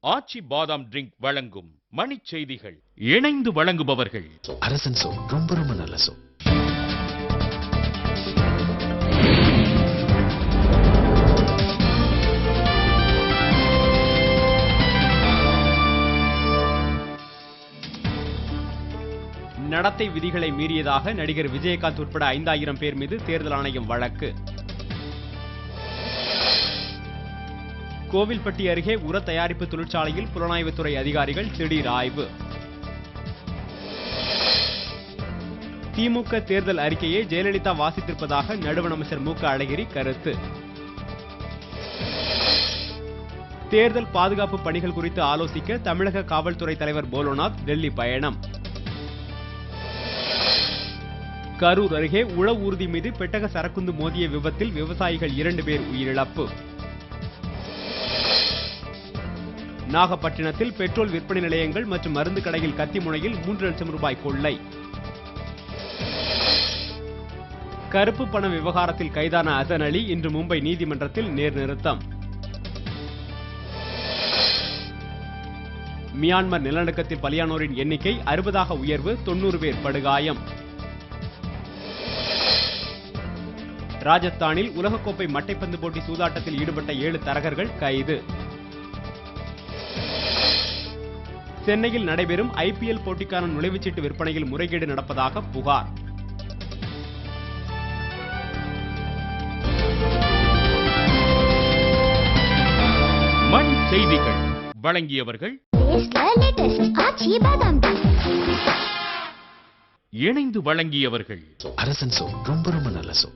ஆச்சி பாதாம் ட்ரிங்க் வழங்கும் மணிச் செய்திகள். இணைந்து வழங்குபவர்கள் அரசன் சோ, ரொம்ப ரொம்ப நல்ல சோ. நடத்தை விதிகளை மீறியதாக நடிகர் விஜயகாந்த் உட்பட 5000 பேர் மீது தேர்தல் ஆணையம் வழக்கு. கோவில்பட்டி அருகே உர தயாரிப்பு தொழிற்சாலையில் புலனாய்வுத்துறை அதிகாரிகள் திடீர் ஆய்வு. திமுக தேர்தல் அறிக்கையை ஜெயலலிதா வாசித்திருப்பதாக நடுவண் அமைச்சர் மு க அழகிரி கருத்து. தேர்தல் பாதுகாப்பு பணிகள் குறித்து ஆலோசிக்க தமிழக காவல்துறை தலைவர் போலோநாத் டெல்லி பயணம். கரூர் அருகே உள ஊர்தி மீது பெட்டக சரக்குந்து மோதிய விபத்தில் விவசாயிகள் 2 பேர் உயிரிழப்பு. நாகப்பட்டினத்தில் பெட்ரோல் விற்பனை நிலையங்கள் மற்றும் மருந்து கடையில் கத்தி முனையில் 3 லட்சம் ரூபாய் கொள்ளை. கருப்பு பண விவகாரத்தில் கைதான அசன் அலி இன்று மும்பை நீதிமன்றத்தில் நேர்நிறுத்தம். மியான்மர் நிலநடுக்கத்தில் பலியானோரின் எண்ணிக்கை 60ஆக உயர்வு, 90 பேர் படுகாயம். ராஜஸ்தானில் உலகக்கோப்பை மட்டைப்பந்து போட்டி சூதாட்டத்தில் ஈடுபட்ட 7 தரகர்கள் கைது. சென்னையில் நடைபெறும் IPL போட்டிக்கான நுழைவுச்சீட்டு விற்பனையில் முறைகேடு நடப்பதாக புகார். மணிச் செய்திகள் வழங்கியவர்கள் இணைந்து வழங்கியவர்கள் அரசன் சோ, ரொம்ப ரொம்ப நல்ல சோ.